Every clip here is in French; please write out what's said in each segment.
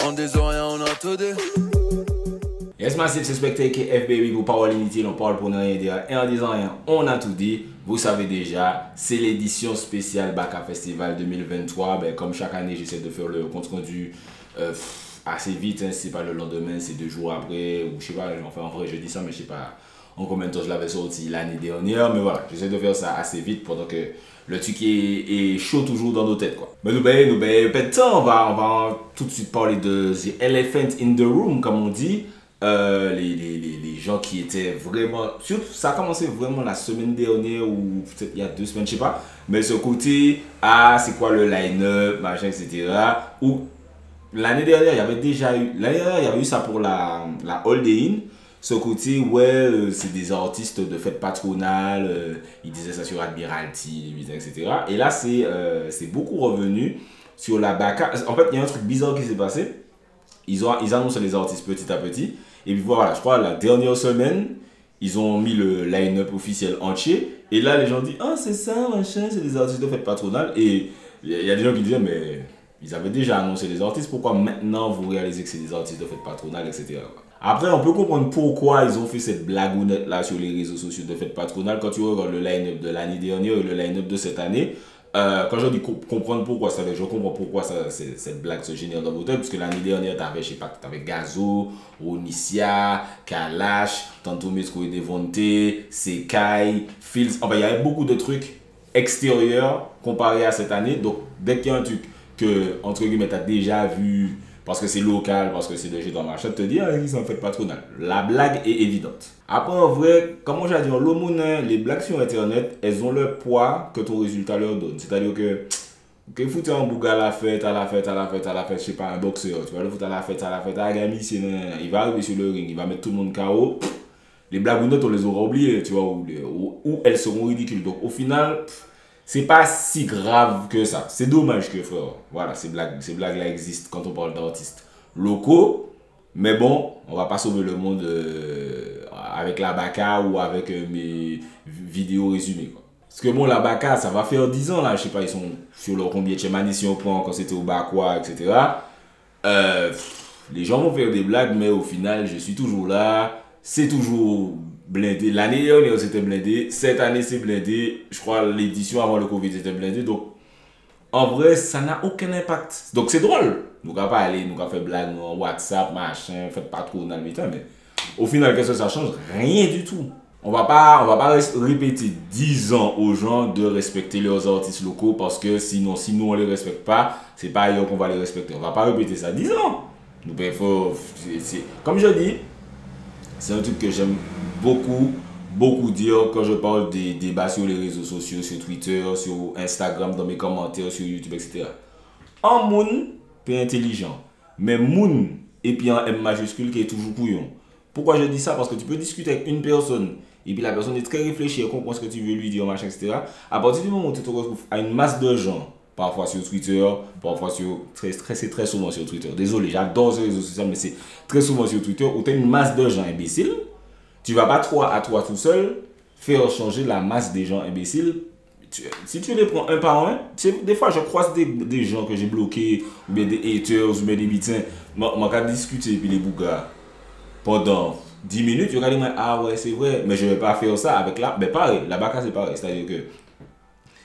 On des oreilles, on a tout dit. Yes, massif, c'est Spectre que FBB, vous parlez inutile, on parle pour ne rien dire. Et en disant rien, on a tout dit. Vous savez déjà, c'est l'édition spéciale Baka Festival 2023. Ben, comme chaque année, j'essaie de faire le compte rendu assez vite. Hein, c'est pas le lendemain, c'est 2 jours après. Ou je sais pas, enfin en vrai, je dis ça, mais je sais pas en combien de temps je l'avais sorti l'année dernière. Mais voilà, j'essaie de faire ça assez vite pendant que le truc est chaud toujours dans nos têtes, quoi. Mais nous, pas de temps, on va tout de suite parler de The Elephant in the Room, comme on dit. Les gens qui étaient vraiment... Surtout, ça a commencé vraiment la semaine dernière ou peut-être il y a 2 semaines, je sais pas. Mais ce côté, c'est quoi le line-up, machin, etc. Ou l'année dernière, il y avait déjà eu... L'année dernière, il y avait eu ça pour la Holiday Inn. Ce côté, ouais, c'est des artistes de fête patronale, ils disaient ça sur Admiralty, etc. Et là, c'est beaucoup revenu sur la Baka. En fait, il y a un truc bizarre qui s'est passé. Ils annoncent les artistes petit à petit. Et puis voilà, je crois la dernière semaine, ils ont mis le line-up officiel entier. Et là, les gens disent, ah, c'est ça, machin, c'est des artistes de fête patronale. Et il y a des gens qui disaient, mais ils avaient déjà annoncé les artistes, pourquoi maintenant vous réalisez que c'est des artistes de fête patronale, etc. Après, on peut comprendre pourquoi ils ont fait cette blagounette là sur les réseaux sociaux de fête patronale. Quand tu regardes le line-up de l'année dernière et le line-up de cette année, quand je dis comprendre pourquoi ça, je comprends pourquoi cette blague se génère dans vos têtes. Parce que l'année dernière, t'avais, je sais pas, t'avais Gazo, Onicia, Kalash, tantôt Metro et Devonte, Sekai, Fields. Enfin, il y avait beaucoup de trucs extérieurs comparés à cette année. Donc, dès qu'il y a un truc que, entre guillemets, t'as déjà vu, parce que c'est local, parce que c'est de chez ton marché, te dire, ils sont en fait patronal. La blague est évidente. Après, en vrai, comment j'ai dit, les blagues sur Internet, elles ont le poids que ton résultat leur donne. C'est-à-dire que foutre un bouga à la fête, je sais pas, un boxeur, tu vas le foutre à la fête, Agami, il va arriver sur le ring, il va mettre tout le monde KO. Les blagounettes, on les aura oubliées, tu vois, ou elles seront ridicules. Donc, au final, c'est pas si grave que ça. C'est dommage que, frère, voilà, ces blagues-là existent quand on parle d'artistes locaux. Mais bon, on va pas sauver le monde avec la Baka ou avec mes vidéos résumées, quoi. Parce que bon, la Baka, ça va faire 10 ans, là, je sais pas, ils sont sur leur combien de année si on prend quand c'était au Bakwa, etc. Les gens vont faire des blagues, mais au final, je suis toujours là. C'est toujours blindé. L'année dernière, c'était blindé. Cette année, c'est blindé. Je crois l'édition avant le Covid, c'était blindé. Donc, en vrai, ça n'a aucun impact. Donc, c'est drôle. Nous ne pouvons pas aller, nous ne faire blague en WhatsApp, machin, faites pas trop dans le métier. Mais au final, qu'est-ce que ça change? Rien du tout. On va pas répéter 10 ans aux gens de respecter leurs artistes locaux parce que sinon, si nous on les respecte pas, c'est pas ailleurs qu'on va les respecter. On va pas répéter ça 10 ans. Nous, comme je dis, c'est un truc que j'aime beaucoup dire quand je parle des débats sur les réseaux sociaux, sur Twitter, sur Instagram, dans mes commentaires, sur YouTube, etc. Un moun peut intelligent, mais moun et puis un M majuscule qui est toujours couillon. Pourquoi je dis ça? Parce que tu peux discuter avec une personne et puis la personne est très réfléchie, elle comprend ce que tu veux lui dire, machin, etc. À partir du moment où tu te retrouves à une masse de gens, parfois sur Twitter, parfois c'est très souvent sur Twitter. Désolé, j'adore ces réseaux sociaux, mais c'est très souvent sur Twitter où tu as une masse de gens imbéciles. Tu vas pas toi tout seul faire changer la masse des gens imbéciles. Si tu les prends un par un, des fois je croise des gens que j'ai bloqués, ou bien des haters, ou bien des bitins, moi quand discuter et puis les bougas pendant 10 minutes, je vais dire, ah ouais, c'est vrai, mais je vais pas faire ça avec la. Mais pareil, la Baka c'est pareil, c'est-à-dire que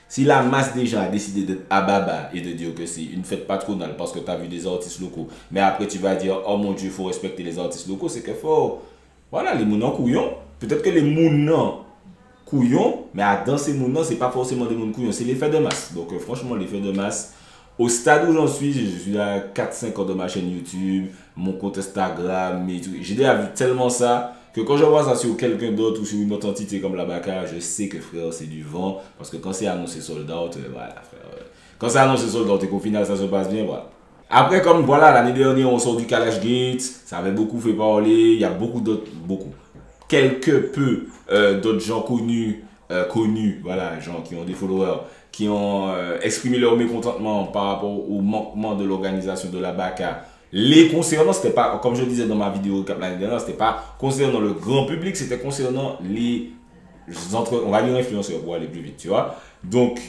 si la masse des gens a décidé d'être ababa et de dire que c'est une fête patronale parce que tu as vu des artistes locaux, mais après tu vas dire, oh mon Dieu, il faut respecter les artistes locaux, c'est que faut. Voilà, les mounons couillons. Peut-être que les mounons couillons, mais dans ces mounons, c'est pas forcément des mounons couillons, c'est l'effet de masse. Donc franchement, l'effet de masse, au stade où j'en suis, je suis à 4-5 ans de ma chaîne YouTube, mon compte Instagram, et tout. J'ai déjà vu tellement ça que quand je vois ça sur quelqu'un d'autre ou sur une autre entité comme la Baka, je sais que frère, c'est du vent. Parce que quand c'est annoncé sold out, voilà frère. Quand c'est annoncé sold out et qu'au final ça se passe bien, voilà. Après, comme voilà, l'année dernière, on sort du Kalash Gate, ça avait beaucoup fait parler, il y a quelques peu d'autres gens connus, voilà, gens qui ont des followers, qui ont exprimé leur mécontentement par rapport au manquement de l'organisation de la Baka. Les concernant, c'était pas, comme je disais dans ma vidéo l'année dernière, c'était pas concernant le grand public, c'était concernant on va dire influenceurs pour aller plus vite, tu vois. Donc,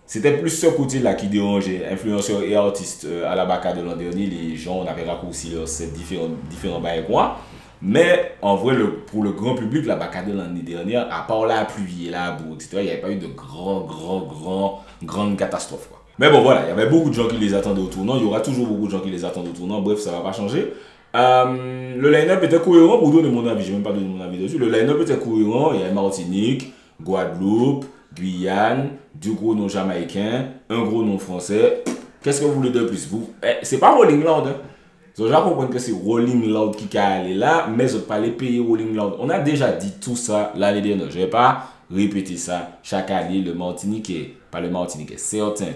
C'était plus ce côté-là qui dérangeait. Influenceurs et artistes à la Baka de l'an dernier, les gens, on avait raccourci leurs sets différents bails quoi. Mais en vrai, pour le grand public, la Baka de l'année dernière, à part la pluie et la boue, etc., il n'y avait pas eu de grande catastrophe, quoi. Mais bon, voilà, il y avait beaucoup de gens qui les attendaient au tournant. Il y aura toujours beaucoup de gens qui les attendent au tournant. Bref, ça ne va pas changer. Le line-up était cohérent pour donner mon avis. Je n'ai même pas donné mon avis dessus. Le line-up était cohérent. Il y avait Martinique, Guadeloupe, Guyane, 2 gros noms jamaïcains, 1 gros nom français. Qu'est-ce que vous voulez de plus? C'est pas Rolling Loud. Hein? Donc, je comprends que c'est Rolling Loud qui est allé là, mais je ne pas les payer Rolling Loud. On a déjà dit tout ça l'année dernière. Je ne vais pas répéter ça chaque année. Le Martiniquais, pas le Martiniquais, certains,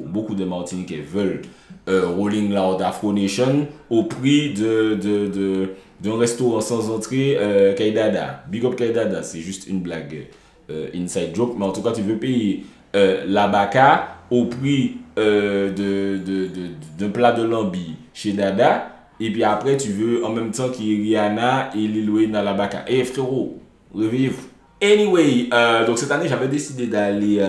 beaucoup de Martiniquais veulent Rolling Loud Afro Nation au prix d'un restaurant sans entrée Kaidada. Big up Kaidada, c'est juste une blague inside joke, mais en tout cas tu veux payer la Baka au prix d'un plat de lambi chez Dada, et puis après tu veux en même temps qu'il y ait Rihanna et Lil Wayne à la Baka. Eh frérot, réveillez-vous. Anyway, donc cette année j'avais décidé d'aller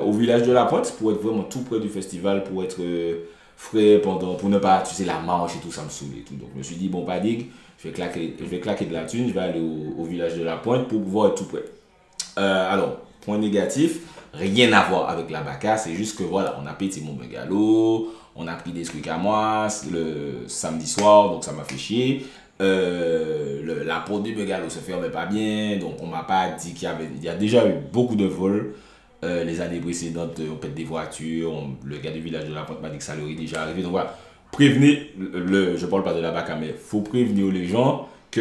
au village de la Pointe pour être vraiment tout près du festival, pour être frais pour ne pas, tu sais, la marche et tout, ça me saoule et tout. Donc je me suis dit, bon, pas digue, je vais claquer de la thune, je vais aller au village de la Pointe pour pouvoir être tout près. Alors, point négatif, rien à voir avec la Baka, c'est juste que voilà, on a pété mon bungalow, on a pris des trucs à moi le samedi soir, donc ça m'a fait chier. La porte du bungalow se fermait pas bien, donc on m'a pas dit il y a déjà eu beaucoup de vols. Les années précédentes, on pète des voitures, le gars du village de la Pointe m'a dit que ça leur est déjà arrivé. Donc voilà, prévenez, je parle pas de la Baka, mais il faut prévenir les gens que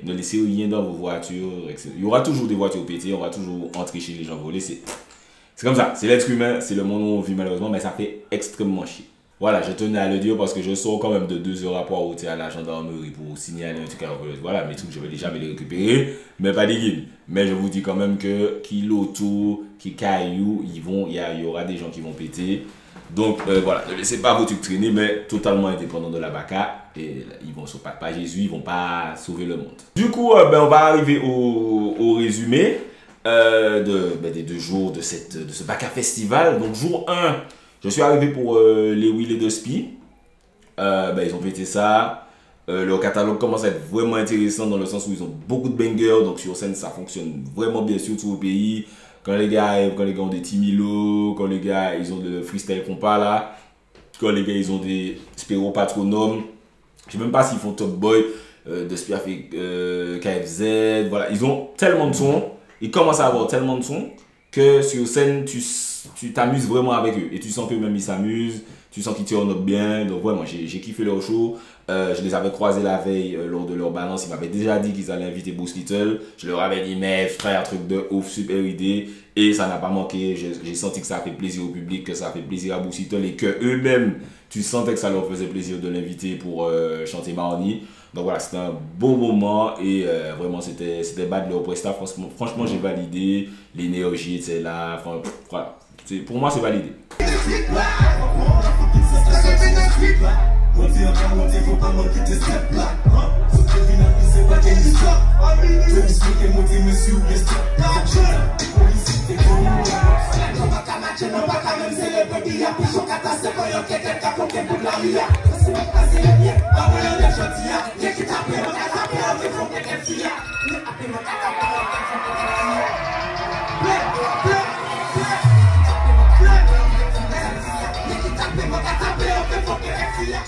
ne laissez rien dans vos voitures, etc. Il y aura toujours des voitures pétées, on va toujours entrer chez les gens volés. C'est comme ça, c'est l'être humain, c'est le monde où on vit malheureusement, mais ça fait extrêmement chier. Voilà, je tenais à le dire parce que je sors quand même de 2 heures à Pointe à la gendarmerie pour signaler un truc. Voilà, mes trucs, je vais déjà me les récupérer, mais pas des guides. Mais je vous dis quand même que qui l'auto, qui caillou, il y aura des gens qui vont péter. Donc voilà, ne laissez pas vos trucs traîner, mais totalement indépendant de la Baka. Et ils vont pas Jésus, ils vont pas sauver le monde. Du coup, on va arriver au résumé des 2 jours de ce Baka Festival. Donc jour 1, je suis arrivé pour les Will et Dusty. Ils ont pété ça. Leur catalogue commence à être vraiment intéressant dans le sens où ils ont beaucoup de bangers. Donc sur scène, ça fonctionne vraiment bien, surtout au pays. Quand les gars arrivent, quand les gars ont des Timilo, quand les gars ils ont de freestyle compas là, quand les gars ils ont des Spéro Patronum. Je sais même pas s'ils font Top Boy, Dusty a fait KFZ. Voilà, ils ont tellement de sons. Ils commencent à avoir tellement de sons que sur scène, tu t'amuses vraiment avec eux. Et tu sens qu'eux-mêmes, ils s'amusent. Tu sens qu'ils tirent bien. Donc, vraiment, j'ai kiffé leur show. Je les avais croisés la veille lors de leur balance. Ils m'avaient déjà dit qu'ils allaient inviter Bruce Little. Je leur avais dit, mais frère, truc de ouf, super idée. Et ça n'a pas manqué. J'ai senti que ça a fait plaisir au public, que ça a fait plaisir à Bruce Little. Et qu'eux-mêmes, tu sentais que ça leur faisait plaisir de l'inviter pour chanter Marnie. Donc voilà, c'était un beau moment et vraiment c'était bad leur prestat. Franchement, j'ai validé. L'énergie était là. Enfin, voilà. Pour moi, c'est validé.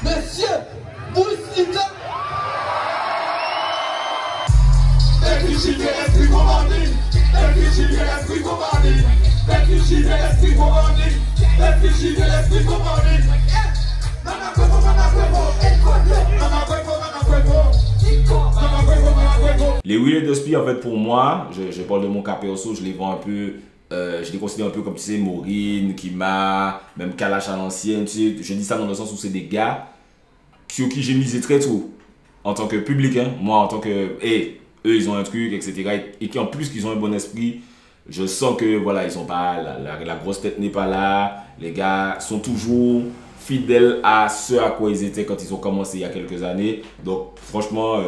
Monsieur Boussita. Les Will et Dusty, en fait, pour moi, je parle de mon cas perso, je les vends un peu, je les considère un peu comme, tu sais, Maureen, Kima, même Kalash à l'ancienne, tu sais, je dis ça dans le sens où c'est des gars sur qui j'ai misé très tôt, en tant que public, hein, moi en tant que, eux ils ont un truc, etc. Et qui en plus qu'ils ont un bon esprit, je sens que, voilà, ils sont pas, la grosse tête n'est pas là, les gars sont toujours fidèles à ce à quoi ils étaient quand ils ont commencé il y a quelques années, donc franchement,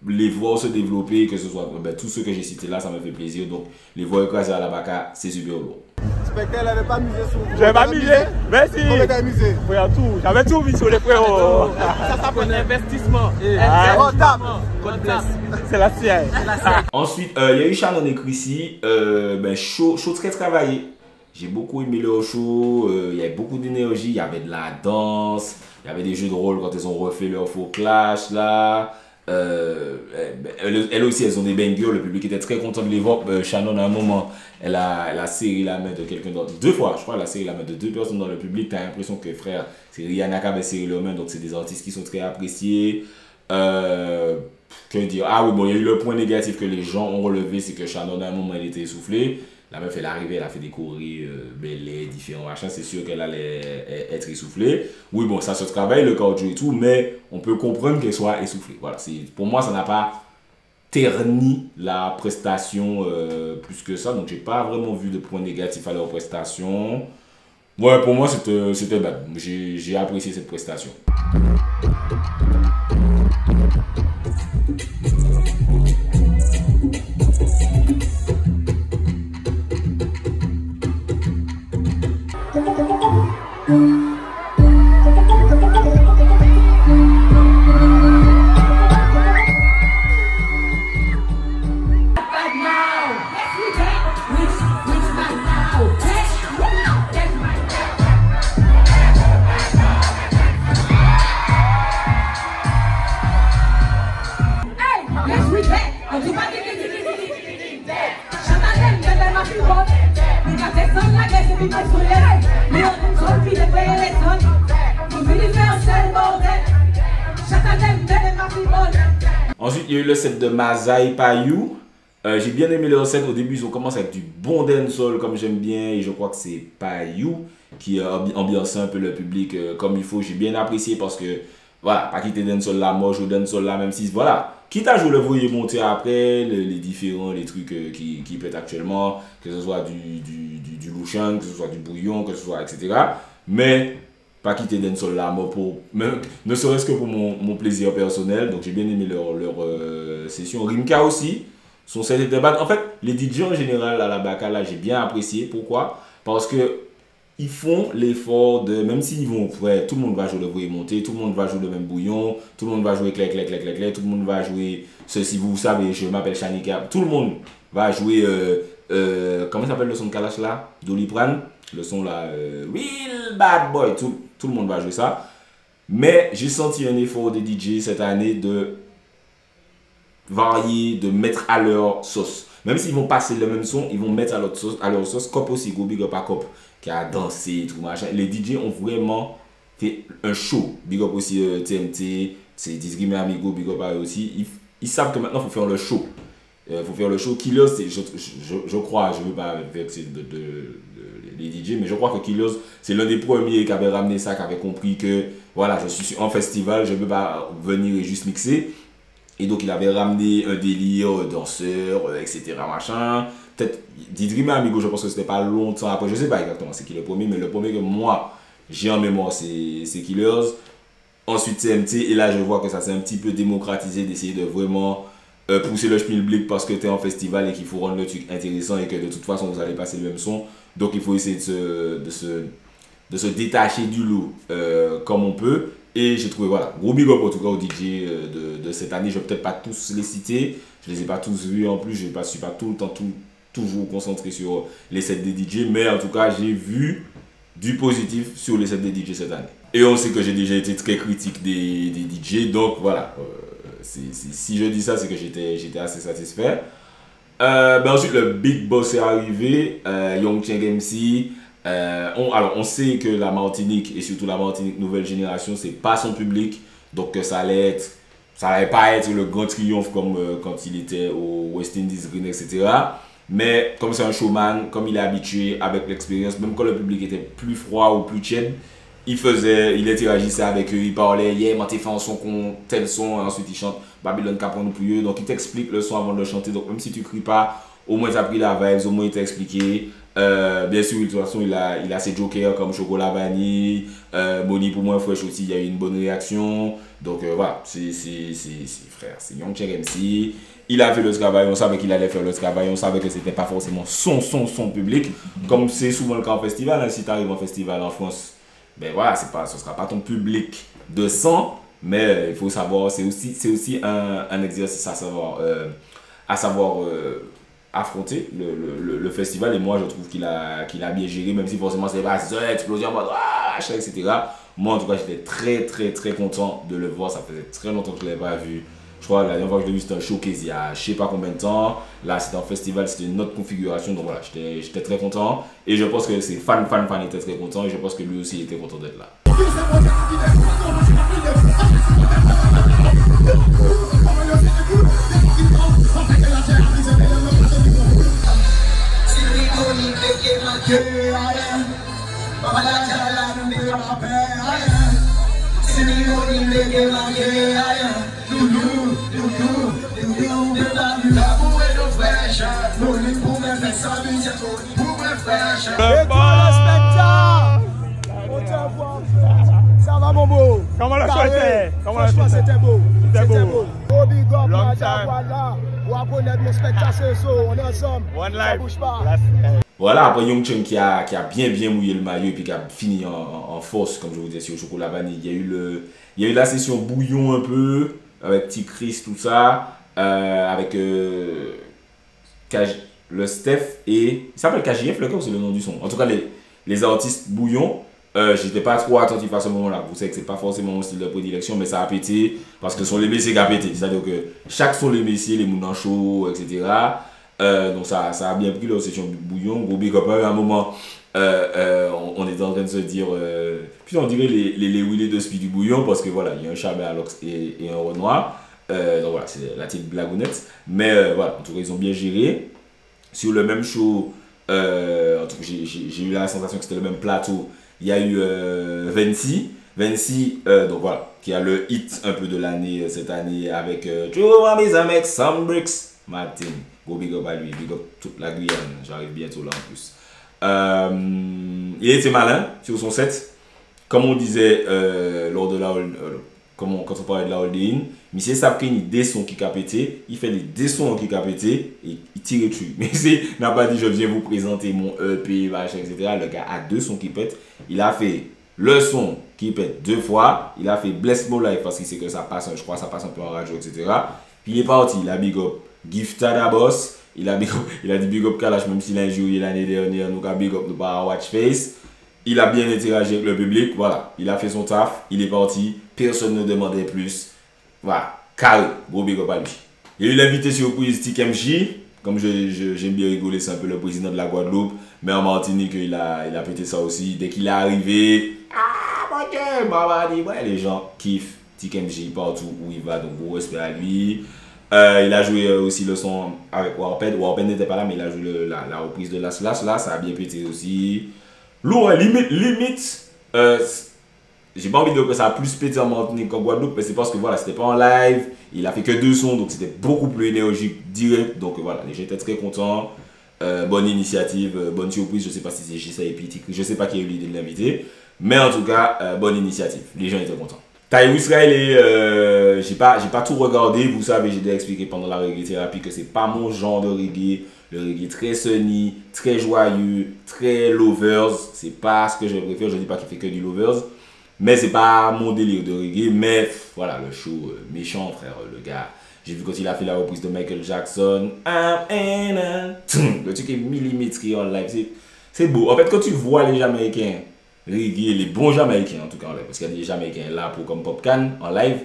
les voir se développer, que ce soit tous ceux que j'ai cités là, ça me fait plaisir. Donc, les voir écraser à la Baka, c'est super lourd. Spectre, elle n'avait pas misé sur vous. J'avais pas misé. Merci. Combien t'as misé? Frère, tout. J'avais tout mis sur les frérots. Ça s'appelle investissement. C'est rentable. C'est la sienne. Ensuite, il y a eu Shannon et Chrissy, show très travaillé. J'ai beaucoup aimé leur show, il y avait beaucoup d'énergie, il y avait de la danse, il y avait des jeux de rôle quand elles ont refait leur faux clash là. Elles aussi, elles ont des bangers, le public était très content de les voir. Shannon, à un moment, elle a serré la main de quelqu'un d'autre. 2 fois, je crois, elle a serré la main de 2 personnes dans le public. T'as l'impression que, frère, c'est Rihanna qui avait serré leur main, donc c'est des artistes qui sont très appréciés. Que dire? Ah oui, bon, il y a eu le point négatif que les gens ont relevé, c'est que Shannon, à un moment, elle était essoufflée. La meuf, elle est arrivée, elle a fait des chorés, belles, différents machins. C'est sûr qu'elle allait être essoufflée. Oui, bon, ça se travaille, le cardio et tout, mais on peut comprendre qu'elle soit essoufflée. Voilà, pour moi, ça n'a pas terni la prestation plus que ça. Donc, j'ai pas vraiment vu de point négatif à leur prestation. Ouais, pour moi, c'était bad. J'ai apprécié cette prestation. Ensuite, il y a eu le set de Mazai Payou. J'ai bien aimé le set. Au début, ils ont commencé avec du bon dancehall comme j'aime bien. Et je crois que c'est Payou qui a ambiancé un peu le public comme il faut. J'ai bien apprécié parce que, voilà, pas quitter dancehall là, moi je joue dancehall là, même si, voilà. Quitte à jouer le voyer monter après, les trucs qui pètent actuellement, que ce soit du louchan, que ce soit du bouillon, que ce soit, etc. Mais pas quitter dancehall là, moi, ne serait-ce que pour mon plaisir personnel. Donc j'ai bien aimé leur session. Rimka aussi, son set était bad. En fait, les DJ en général à la Baka là, j'ai bien apprécié. Pourquoi? Parce que ils font l'effort de, même s'ils vont, ouais, tout le monde va jouer le voyer monter, tout le monde va jouer le même bouillon, tout le monde va jouer clac, tout le monde va jouer ceci, vous savez, je m'appelle Shanika, tout le monde va jouer, comment s'appelle le son de Kalash là? Doliprane, le son là, Real Bad Boy, tout le monde va jouer ça. Mais j'ai senti un effort des DJ cette année de varier, de mettre à leur sauce. Même s'ils vont passer le même son, ils vont mettre à leur sauce. Cop aussi, go big up à Cop, qui a dansé, tout machin. Les DJ ont vraiment fait un show. Big up aussi TMT, c'est Disgrimé Amigo, big up à eux aussi. Ils savent que maintenant il faut faire le show. Faut faire le show. Killers, je crois, je ne veux pas vexer les DJ, mais je crois que Killers, c'est l'un des premiers qui avait ramené ça, qui avait compris que voilà, je suis en festival, je ne peux pas venir et juste mixer. Et donc il avait ramené un délire danseur, etc. machin. Peut-être Disgrimé Amigo, je pense que c'était pas longtemps après, je sais pas exactement c'est qui le premier, mais le premier que moi j'ai en mémoire c'est Killers. Ensuite TMT, et là je vois que ça s'est un petit peu démocratisé d'essayer de vraiment pousser le schmilblick parce que tu es en festival et qu'il faut rendre le truc intéressant et que de toute façon vous allez passer le même son. Donc il faut essayer de se détacher du lot comme on peut. Et j'ai trouvé, voilà, gros big up en tout cas aux DJ de cette année. Je ne vais peut-être pas tous les citer, je ne les ai pas tous vus en plus, je ne suis pas tout le temps toujours concentré sur les sets des DJ, mais en tout cas j'ai vu du positif sur les sets des DJ cette année. Et on sait que j'ai déjà été très critique des DJ, donc voilà, si je dis ça c'est que j'étais assez satisfait. Ensuite le Big Boss est arrivé, Young Cheng MC. Alors on sait que la Martinique et surtout la Martinique nouvelle génération c'est pas son public, donc ça allait pas être le grand triomphe comme quand il était au West Indies Green, etc. Mais comme c'est un showman, comme il est habitué avec l'expérience, même quand le public était plus froid ou plus tiède, il interagissait avec eux, il parlait, yeah, moi t'es fait un son, tel son, et ensuite il chante Babylone Capon ou plus, donc il t'explique le son avant de le chanter, donc même si tu cries pas, au moins tu as pris la vibe, au moins il t'a expliqué. Bien sûr, de toute façon, il a ses jokers comme Chocolat Vanille, Bonnie pour moi, Fresh aussi, il y a eu une bonne réaction. Donc voilà, c'est frère, c'est Young Cheng MC. Il a fait le travail, on savait qu'il allait faire le travail, on savait que c'était pas forcément son public. Comme c'est souvent le cas en festival, hein, si tu arrives en festival en France, ben voilà, ce sera pas ton public de sang, mais il faut savoir, c'est aussi un exercice à savoir affronter le festival. Et moi je trouve qu'il a bien géré, même si forcément c'est pas explosion en mode etc. Moi en tout cas j'étais très content de le voir. Ça faisait très longtemps que je ne l'avais pas vu. Je crois que la dernière fois que je l'ai vu c'était un showcase il y a je sais pas combien de temps. Là c'était un festival, c'était une autre configuration, donc voilà, j'étais très content. Et je pense que ses fans étaient très contents, et je pense que lui aussi il était content d'être là. Ça va mon beau? Comment la souhaité? Franchement c'était beau. C'était beau. Gros big up, Long madame, time. voilà. On va connaître nos spectateurs, on est ensemble. One Ça life. bouge pas. Voilà, après Young Cheng qui a bien mouillé le maillot et puis qui a fini en force, comme je vous disais, sur le Chocolat Vanille. Il y a eu la session bouillon un peu, avec Petit Chris, tout ça, avec le Steph et... Il s'appelle KJF, le gars, ou c'est le nom du son? En tout cas, les artistes bouillons. J'étais pas trop attentif à ce moment-là. Vous savez que c'est pas forcément mon style de prédilection, mais ça a pété parce que ce sont les messieurs qui a pété. C'est-à-dire que chaque sont les messieurs, les mounans chauds, etc. Donc ça a bien pris leur session bouillon. Gros big up, à un moment, on était en train de se dire, puis on dirait les Willy de Speedy Bouillon, parce que voilà, il y a un Chabert Alox et un Renoir. Donc voilà, c'est la petite blagounette. Mais voilà, en tout cas, ils ont bien géré. Sur le même show, en tout cas, j'ai eu la sensation que c'était le même plateau. Il y a eu Vency, donc voilà, qui a le hit un peu de l'année cette année avec Tu vois mes amis, Some Bricks, Martin. Gros big up à lui, big up toute la Guyane, j'arrive bientôt là en plus. Il était malin sur son set, comme on disait lors de la quand on parlait de la hold-in. Mais c'est ça qu'il y a des sons qui a pété, il fait des sons qui a pété et il tire dessus. Mais il n'a pas dit je viens vous présenter mon EP, machin, etc. Le gars a 2 sons qui pètent. Il a fait le son qui pète 2 fois. Il a fait Bless More Life parce qu'il sait que ça passe, je crois que ça passe un peu en radio, etc. Puis il est parti, il a big up Giftada Boss. Il a dit big up Kalash, même s'il a injurié l'année dernière, nous a big up par Watchface. Il a bien interagi avec le public, voilà. Il a fait son taf, il est parti. Personne ne demandait plus. Voilà, carré, gros big up à lui. Il y a eu l'invité surprise TKMJ. Comme j'aime bien rigoler, c'est un peu le président de la Guadeloupe. Mais en Martinique, il a pété ça aussi. Dès qu'il est arrivé, mon Dieu, maman dit, ouais, les gens kiffent TKMJ partout où il va, donc gros respect à lui. Il a joué aussi le son avec Warpen. Warpen n'était pas là, mais il a joué la reprise de la Slash. Là, ça a bien pété aussi. Lourd, limite. J'ai pas envie de dire que ça a plus pété en Martinique qu'en Guadeloupe, mais c'est parce que voilà, c'était pas en live, il a fait que 2 sons, donc c'était beaucoup plus énergique, direct. Donc voilà, les gens étaient très contents. Bonne initiative, bonne surprise. Je sais pas si c'est Gissa et Piti, je sais pas qui a eu l'idée de l'inviter, mais en tout cas, bonne initiative. Les gens étaient contents. Tyrus Riley, j'ai pas tout regardé, vous savez, j'ai déjà expliqué pendant la reggae thérapie que c'est pas mon genre de reggae. Le reggae très sunny, très joyeux, très lovers, c'est pas ce que je préfère. Je dis pas qu'il fait que du lovers, mais c'est pas mon délire de reggae. Mais voilà, le show méchant, frère, le gars. J'ai vu quand il a fait la reprise de Michael Jackson. Le truc est millimétré en live, c'est beau. En fait, quand tu vois les Jamaïcains reggae, les bons Jamaïcains en tout cas en live, parce qu'il y a des Jamaïcains là pour comme Popcan en live,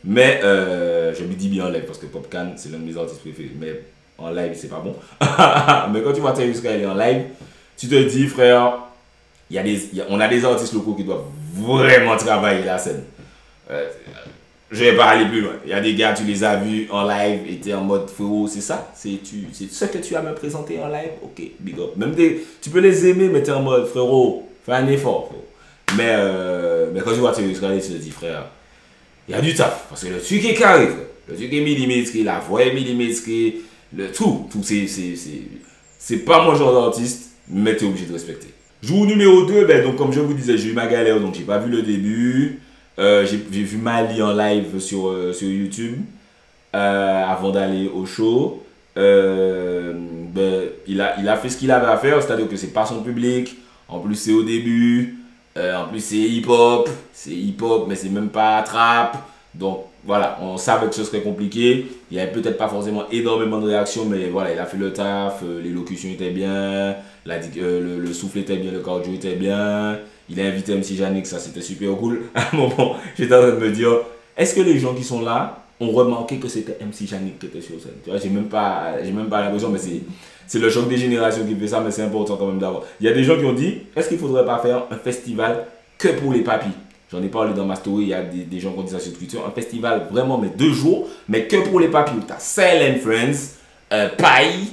mais je me dis bien en live parce que Popcan c'est l'un de mes artistes préférés, mais en live c'est pas bon. Mais quand tu vois Tyrus Riley en live, tu te dis frère, on a des artistes locaux qui doivent vraiment travailler la scène. Je vais pas aller plus loin. Il y a des gars, tu les as vus en live et tu es en mode frérot, c'est ça? C'est ce que tu as me présenté en live? Ok, big up. Même tu peux les aimer, mais tu es en mode frérot, fais un effort. Frérot. Mais quand tu vois Tyrus Riley, tu te dis frère, il y a du taf. Parce que le truc est carré, frère. Le truc est millimétré, la voix est millimétrée, le tout c'est pas mon genre d'artiste, mais tu es obligé de respecter. Jour numéro 2, ben, donc, comme je vous disais, j'ai eu ma galère, donc j'ai pas vu le début. J'ai vu Mali en live sur YouTube avant d'aller au show. Ben, il a fait ce qu'il avait à faire, c'est-à-dire que c'est pas son public. En plus, c'est au début. En plus, c'est hip-hop. C'est hip-hop, mais c'est même pas trap. Donc, voilà, on savait que ce serait compliqué. Il n'y avait peut-être pas forcément énormément de réactions, mais voilà, il a fait le taf. L'élocution était bien. Le souffle était bien, le cardio était bien. Il a invité MC Yannick, ça c'était super cool. À un moment, j'étais en train de me dire, est-ce que les gens qui sont là ont remarqué que c'était MC Yannick qui était sur scène? Tu vois, j'ai même pas l'impression, mais c'est le choc des générations qui fait ça, mais c'est important quand même d'avoir. Il y a des gens qui ont dit, est-ce qu'il ne faudrait pas faire un festival que pour les papis? J'en ai parlé dans ma story, il y a des gens qui ont dit ça sur Twitter. Un festival vraiment, mais 2 jours, mais que pour les papis. Tu as Cell and Friends, Pai,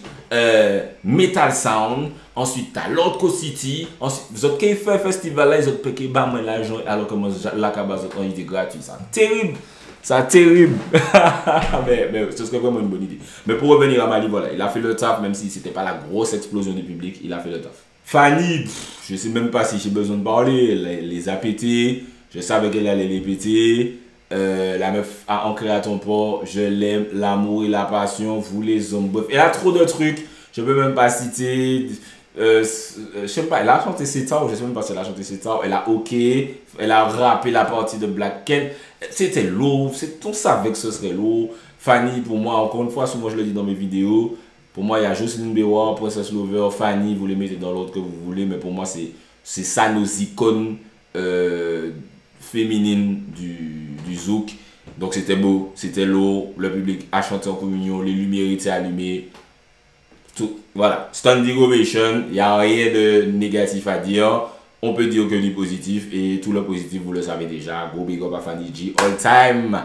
Metal Sound. Ensuite, tu as Lord City. Ensuite, vous avez fait un festival là, ils ont payé l'argent alors que moi, la cabane, ils étaient gratuits. C'est terrible. C'est terrible. mais ce serait vraiment une bonne idée. Mais pour revenir à Mali, voilà, il a fait le taf, même si c'était pas la grosse explosion du public, il a fait le taf. Fanny, je ne sais même pas si j'ai besoin de parler. Elle les a pétés. Je savais qu'elle allait les péter. La meuf a ancré à ton port. Je l'aime, l'amour et la passion. Vous les hommes. Bref, elle a trop de trucs. Je ne peux même pas citer. Je sais pas, elle a chanté ses temps. Je ne sais même pas si elle a chanté ses temps. Elle a OK. Elle a rappé la partie de Black Ken. C'était lourd. On savait que ce serait lourd. Fanny, pour moi, encore une fois, souvent je le dis dans mes vidéos. Pour moi, il y a Jocelyne Bewar, Princess Lover, Fanny. Vous les mettez dans l'ordre que vous voulez. Mais pour moi, c'est ça nos icônes. Féminine du zouk. Donc c'était beau, c'était lourd, le public a chanté en communion, les lumières étaient allumées. Tout, voilà, standing ovation, il n'y a rien de négatif à dire. On peut dire que du positif et tout le positif vous le savez déjà. Gros big up à Fanny G all time.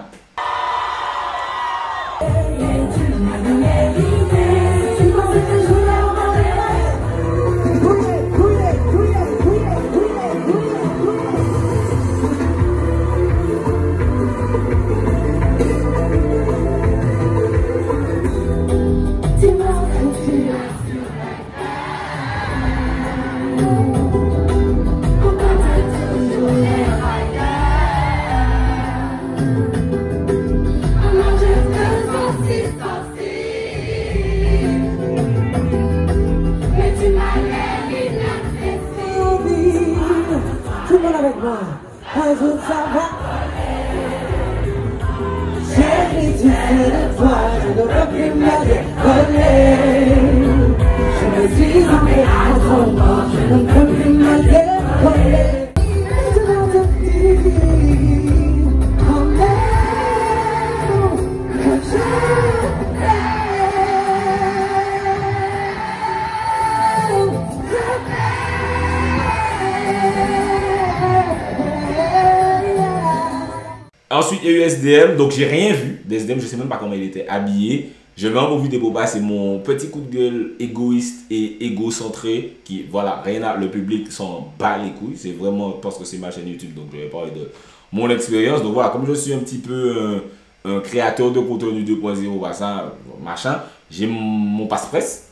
Ensuite, il y a eu SDM, donc j'ai rien vu d'SDM, je sais même pas comment il était habillé. J'ai vraiment vu des bobas, c'est mon petit coup de gueule égoïste et égocentré qui, voilà, rien à, le public s'en bat les couilles. C'est vraiment parce que c'est ma chaîne YouTube, donc je vais parler de mon expérience. Donc voilà, comme je suis un petit peu un créateur de contenu 2.0, ça, machin, j'ai mon passe-presse.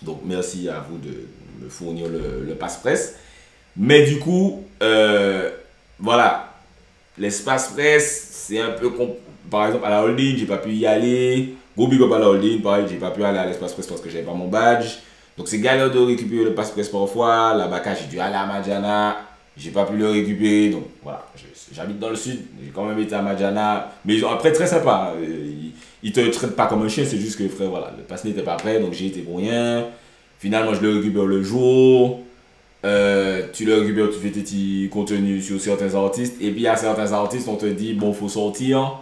Donc merci à vous de me fournir le passe-presse. Mais du coup, voilà. L'espace presse, c'est un peu par exemple à la holding, j'ai pas pu y aller. Go big up à la holding, pareil, j'ai pas pu aller à l'espace presse parce que j'avais pas mon badge. Donc c'est galère de récupérer le passe presse parfois. Là-bas, j'ai dû aller à Madjana, j'ai pas pu le récupérer. Donc voilà, j'habite dans le sud, j'ai quand même été à Madjana. Mais après, très sympa. Ils te traitent pas comme un chien, c'est juste que frère, voilà, le passe n'était pas prêt, donc j'ai été pour rien. Finalement, je le récupère le jour. Tu le récupères, tu fais tes petits contenus sur certains artistes et puis à certains artistes on te dit bon faut sortir.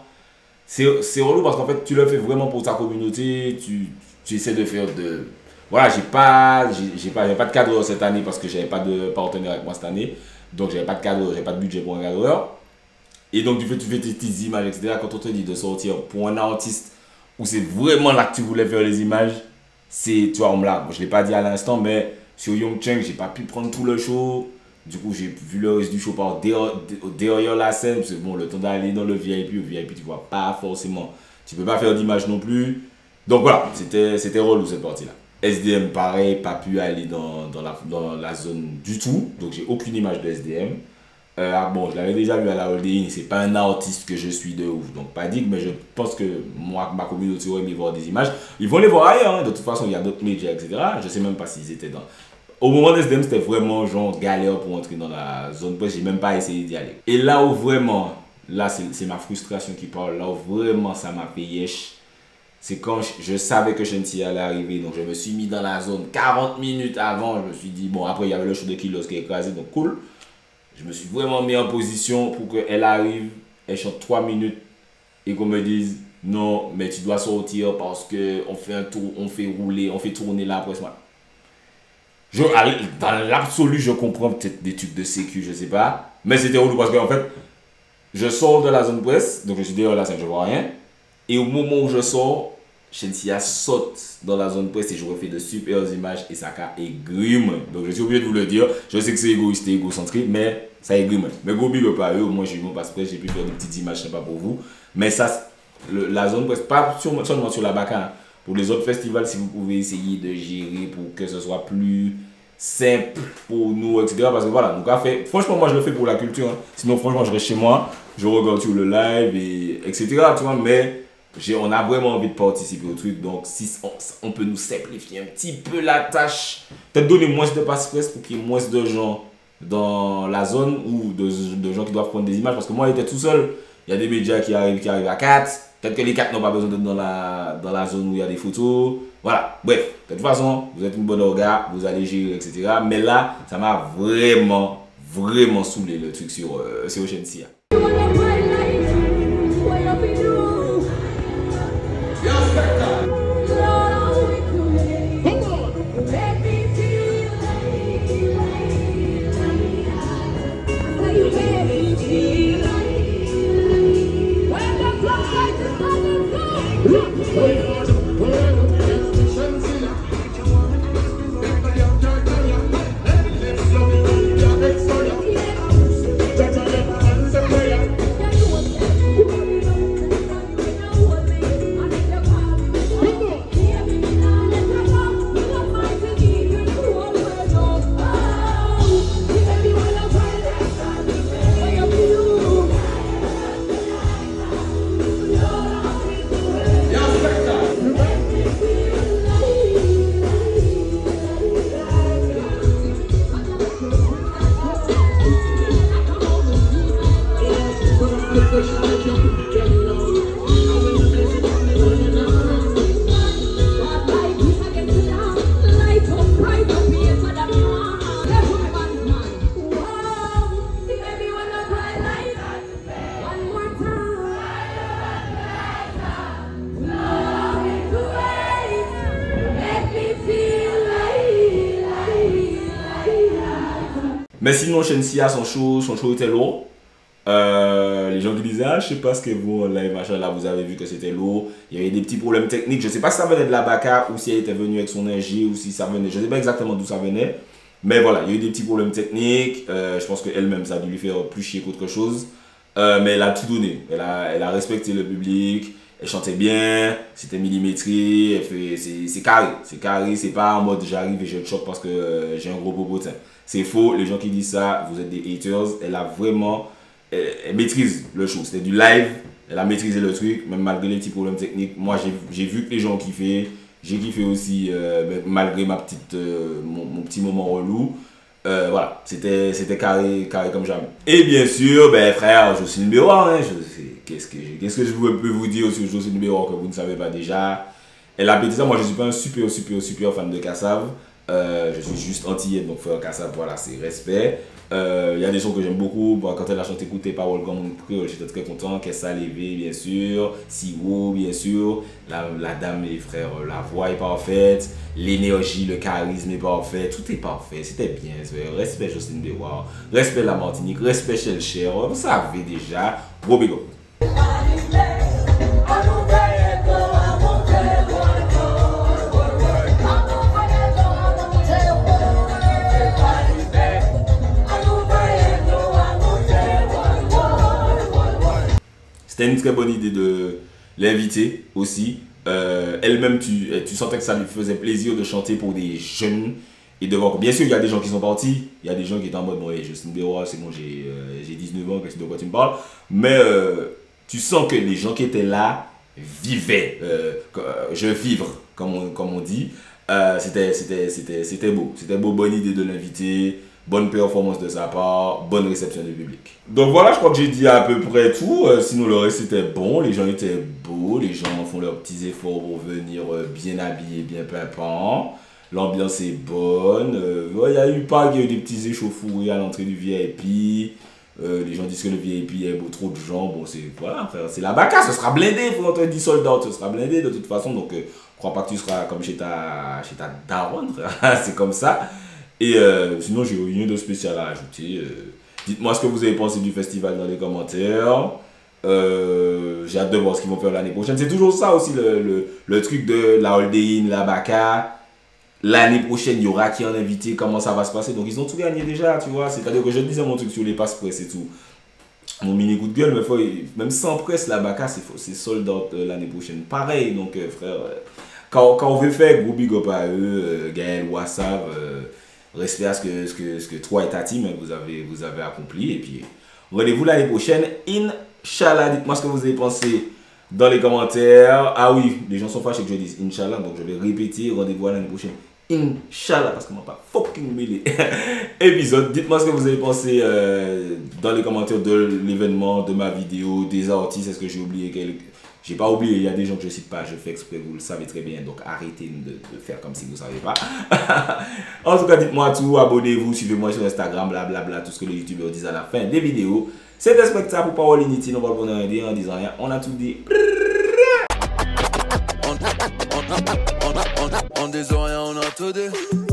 C'est relou parce qu'en fait tu le fais vraiment pour ta communauté, tu essaies de faire de... Voilà, j'ai pas de cadreur cette année parce que j'avais pas de partenaire avec moi cette année, donc j'avais pas de cadreur, j'avais pas de budget pour un cadreur et donc tu fais tes petites images etc. Quand on te dit de sortir pour un artiste où c'est vraiment là que tu voulais faire les images, c'est, tu vois, on me l'a, je l'ai pas dit à l'instant mais sur Young Cheng, j'ai pas pu prendre tout le show. Du coup, j'ai vu le reste du show par derrière la scène. Parce que bon, le temps d'aller dans le VIP, tu vois pas forcément. Tu peux pas faire d'image non plus. Donc voilà, c'était relou cette partie-là. SDM, pareil, pas pu aller dans la zone du tout. Donc, j'ai aucune image de SDM. Bon, je l'avais déjà vu à la Holding, c'est pas un artiste que je suis de ouf. Donc, pas dit, mais je pense que moi, ma communauté aurait aimé voir des images. Ils vont les voir ailleurs, hein. De toute façon, il y a d'autres médias, etc. Je sais même pas s'ils étaient dans. Au moment de SDM, c'était vraiment genre galère pour entrer dans la zone presse. J'ai même pas essayé d'y aller. Et là où vraiment, là, c'est ma frustration qui parle. Là où vraiment ça m'a fait yesh. C'est quand je savais que Shenseea allait arriver, donc je me suis mis dans la zone 40 minutes avant. Je me suis dit, bon, après il y avait le show de Kilos qui est écrasé, donc cool. Je me suis vraiment mis en position pour qu'elle arrive, elle chante 3 minutes et qu'on me dise, non, mais tu dois sortir parce qu'on fait un tour, on fait rouler, on fait tourner la presse. Dans l'absolu, je comprends peut-être des trucs de sécu, je sais pas, mais c'était relou parce qu'en fait, je sors de la zone presse, donc je suis derrière la scène, je vois rien, et au moment où je sors, Shenseea saute dans la zone presse et je refais de super images et ça égrime. Donc je suis obligé de vous le dire. Je sais que c'est égoïste et égocentrique, mais ça égrime. Mais go big pas eux, au moins j'ai eu mon passe-presse, j'ai pu faire des petites images sympas pour vous. Mais ça, la zone presse, pas seulement sur la Baka, hein. Pour les autres festivals, si vous pouvez essayer de gérer pour que ce soit plus simple pour nous, etc. Parce que voilà, donc franchement, moi je le fais pour la culture. Hein. Sinon, franchement, je reste chez moi, je regarde sur le live, et etc. Tu vois, mais on a vraiment envie de participer au truc, donc si on peut nous simplifier un petit peu la tâche, peut-être donner moins de passe-presse pour qu'il y ait moins de gens dans la zone ou de gens qui doivent prendre des images, parce que moi j'étais tout seul, il y a des médias qui arrivent à 4, peut-être que les 4 n'ont pas besoin d'être dans la zone où il y a des photos, voilà, bref, de toute façon, vous êtes une bonne orga, vous allez gérer, etc. Mais là, ça m'a vraiment saoulé le truc sur Shenseea. Mais sinon, Shenseea, son show était lourd. Les gens qui disaient, ah, je sais pas ce que vous, live, machin, là, vous avez vu que c'était lourd. Il y avait des petits problèmes techniques. Je sais pas si ça venait de la Baka ou si elle était venue avec son ingé ou si ça venait. Je sais pas exactement d'où ça venait. Mais voilà, il y a eu des petits problèmes techniques. Je pense qu'elle-même, ça a dû lui faire plus chier qu'autre chose. Mais elle a tout donné. Elle a respecté le public. Elle chantait bien, c'était millimétré, c'est carré, c'est pas en mode j'arrive et je te choque parce que j'ai un gros popotin. C'est faux, les gens qui disent ça, vous êtes des haters. Elle a vraiment, elle maîtrise le show, c'était du live, elle a maîtrisé le truc, même malgré les petits problèmes techniques. Moi j'ai vu que les gens kiffaient, j'ai kiffé aussi malgré mon petit moment relou. Voilà, c'était carré comme jamais. Et bien sûr, ben frère, Jocelyne Béroir, hein, qu'est-ce que je peux vous dire sur Jocelyne Béroir que vous ne savez pas déjà. Elle a pété ça, moi je suis pas un super fan de Kassav. Je suis juste antillais, donc frère Kassav, voilà, c'est respect. Il y a des sons que j'aime beaucoup. Bon, quand elle a chanté écouter Parole comme mon créole, j'étais très content. Kessa Levé, bien sûr. Siwo, bien sûr. La dame, les frères, la voix est parfaite. L'énergie, le charisme est parfait. Tout est parfait. C'était bien. Respect Jocelyne Béroir. Respect la Martinique. Respect Shelcher. Vous savez déjà. Gros big up. C'était une très bonne idée de l'inviter aussi. elle-même, tu sentais que ça lui faisait plaisir de chanter pour des jeunes. Et de voir, bien sûr, il y a des gens qui sont partis, il y a des gens qui étaient en mode, bon, Justin Bieber, c'est bon, j'ai 19 ans, de quoi tu me parles. Mais tu sens que les gens qui étaient là vivaient, je vivre, comme on dit. C'était beau. C'était beau, bonne idée de l'inviter, bonne performance de sa part, bonne réception du public. Donc voilà, je crois que j'ai dit à peu près tout. Sinon, le reste c'était bon, les gens étaient beaux, les gens font leurs petits efforts pour venir bien habillés, bien pimpants. L'ambiance est bonne. Il y a eu des petits échauffourées à l'entrée du VIP. Les gens disent que le VIP, il y a trop de gens. Bon, voilà, c'est la baka, ce sera blindé. Il faut entendre 10 soldats, ce sera blindé de toute façon. Donc, je crois pas que tu seras comme chez ta daronne. C'est comme ça. Et sinon, j'ai rien de spécial à ajouter. Dites-moi ce que vous avez pensé du festival dans les commentaires. J'ai hâte de voir ce qu'ils vont faire l'année prochaine. C'est toujours ça aussi, le truc de la hold-in, la baka. L'année prochaine, il y aura qui en invité, comment ça va se passer. Donc, ils ont tout gagné déjà, tu vois. C'est-à-dire que je disais mon truc sur les passes presse et tout. Mon mini coup de gueule, mais même sans presse, la baka, c'est sold out l'année prochaine. Pareil, donc, frère, quand on veut faire, gros big up à eux, Gaël, Wassab, respect à ce que toi et ta team, vous avez accompli. Et puis, rendez-vous l'année prochaine. Inch'Allah, dites-moi ce que vous avez pensé dans les commentaires. Ah oui, les gens sont fâchés que je dise Inch'Allah, donc je vais répéter. Rendez-vous l'année prochaine. Inch'Allah, parce qu'on m'a pas fucking mêlé épisode. Dites-moi ce que vous avez pensé dans les commentaires de l'événement, de ma vidéo, des artistes. Est-ce que j'ai oublié J'ai pas oublié, il y a des gens que je cite pas, je fais exprès, vous le savez très bien. Donc arrêtez de faire comme si vous ne savez pas. En tout cas, dites-moi tout, abonnez-vous, suivez-moi sur Instagram, blablabla, tout ce que les youtubeurs disent à la fin des vidéos. C'était Spectacle pour Power Unity, on va le prendre en disant rien, on a tout dit. On des oreilles, on a tout dit.